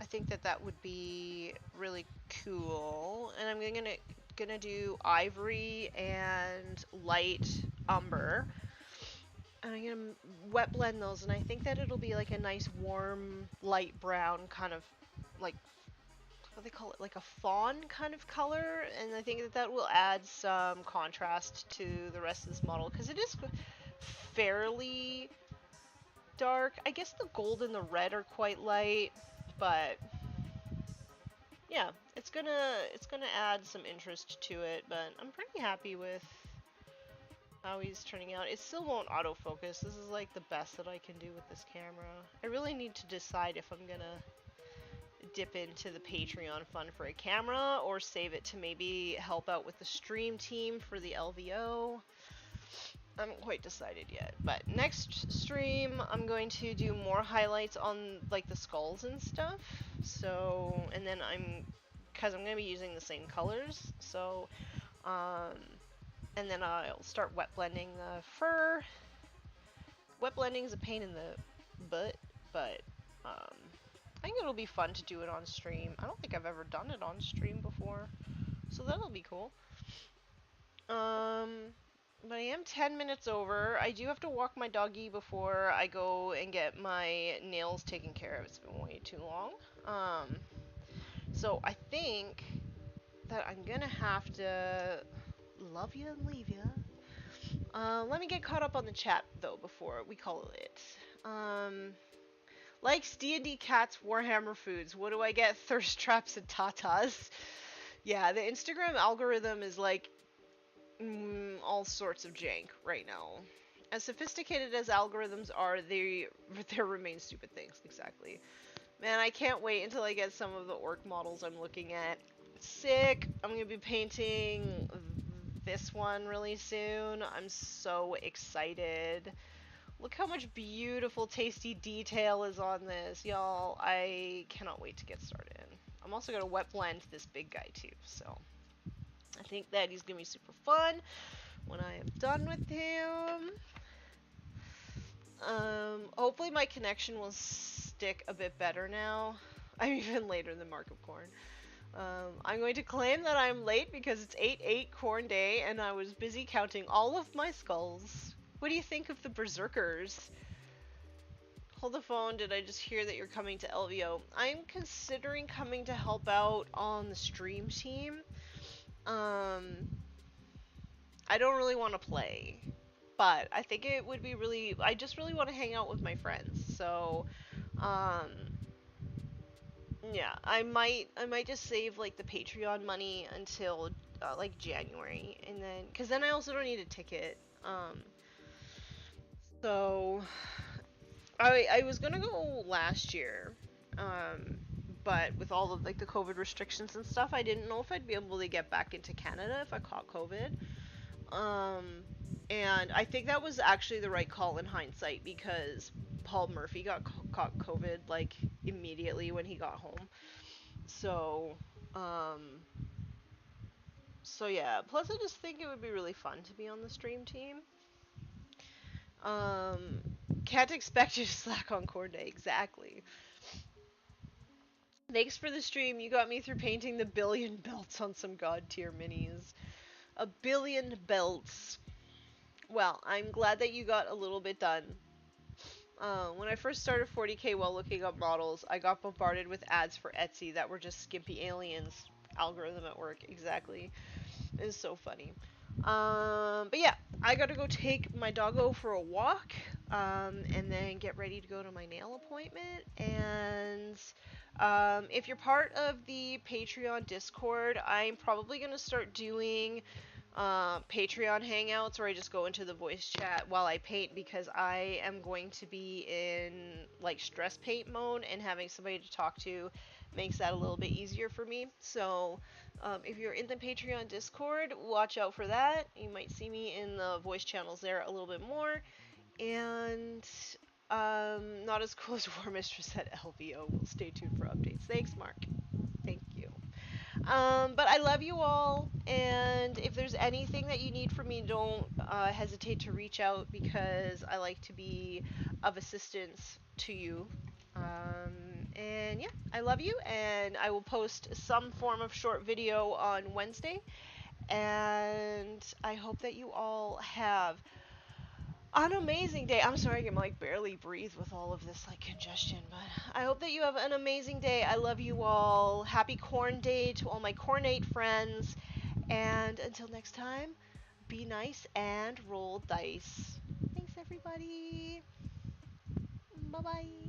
I think that that would be really cool. And I'm gonna do ivory and light umber. And I'm gonna wet blend those, and I think that it'll be like a nice warm light brown kind of, like, what do they call it, like a fawn kind of color. And I think that that will add some contrast to the rest of this model, because it is fairly dark. I guess the gold and the red are quite light, but yeah, it's gonna add some interest to it, but I'm pretty happy with how he's turning out. It still won't autofocus. This is like the best that I can do with this camera. I really need to decide if I'm gonna dip into the Patreon fund for a camera or save it to maybe help out with the stream team for the LVO. I haven't quite decided yet, but next stream I'm going to do more highlights on like the skulls and stuff. So, and then because I'm going to be using the same colors, so and then I'll start wet blending the fur. Wet blending is a pain in the butt, but I think it'll be fun to do it on stream. I don't think I've ever done it on stream before, so that'll be cool. But I am 10 minutes over. I do have to walk my doggy before I go and get my nails taken care of. It's been way too long. So I think that I'm gonna have to love you and leave you. Let me get caught up on the chat though before we call it. Likes D&D cats, Warhammer foods. What do I get? Thirst traps and tatas. Yeah, the Instagram algorithm is like all sorts of jank right now. As sophisticated as algorithms are, they remain stupid things. Exactly. Man, I can't wait until I get some of the orc models I'm looking at. Sick. I'm gonna be painting this one really soon. I'm so excited. Look how much beautiful, tasty detail is on this, y'all. I cannot wait to get started. I'm also gonna wet blend this big guy too, so I think that he's gonna be super fun when I am done with him. Hopefully my connection will stick a bit better now. I'm even later than Mark of Corn. I'm going to claim that I'm late because it's 8/8 Corn Day and I was busy counting all of my skulls. What do you think of the Berserkers? Hold the phone, did I just hear that you're coming to LVO? I'm considering coming to help out on the stream team. I don't really want to play, but I think it would be I just really want to hang out with my friends, so, yeah, I might just save, like, the Patreon money until, like, January, and then, because then I also don't need a ticket, so, I was gonna go last year, but with all of, like, the COVID restrictions and stuff, I didn't know if I'd be able to get back into Canada if I caught COVID. And I think that was actually the right call in hindsight because Paul Murphy caught COVID, like, immediately when he got home. So, so yeah. Plus, I just think it would be really fun to be on the stream team. Can't expect you to slack on Corn Day. Exactly. Thanks for the stream. You got me through painting the 1 billion belts on some god tier minis. 1 billion belts. Well, I'm glad that you got a little bit done. When I first started 40k while looking up models, I got bombarded with ads for Etsy that were just skimpy aliens. Algorithm at work, exactly. It's so funny. But yeah, I gotta go take my doggo for a walk, and then get ready to go to my nail appointment. And if you're part of the Patreon Discord, I'm probably gonna start doing Patreon hangouts where I just go into the voice chat while I paint because I am going to be in like stress paint mode and having somebody to talk to makes that a little bit easier for me. So if you're in the Patreon Discord, watch out for that. You might see me in the voice channels there a little bit more. And not as cool as Warmistress at LVO. We'll stay tuned for updates. Thanks, Mark. Thank you. But I love you all, and if there's anything that you need from me, don't hesitate to reach out because I like to be of assistance to you. And yeah, I love you, and I will post some form of short video on Wednesday, and I hope that you all have an amazing day. I'm sorry I can like barely breathe with all of this like congestion, but I hope that you have an amazing day. I love you all. Happy Corn Day to all my Cornate friends. And until next time, be nice and roll dice. Thanks everybody. Bye-bye.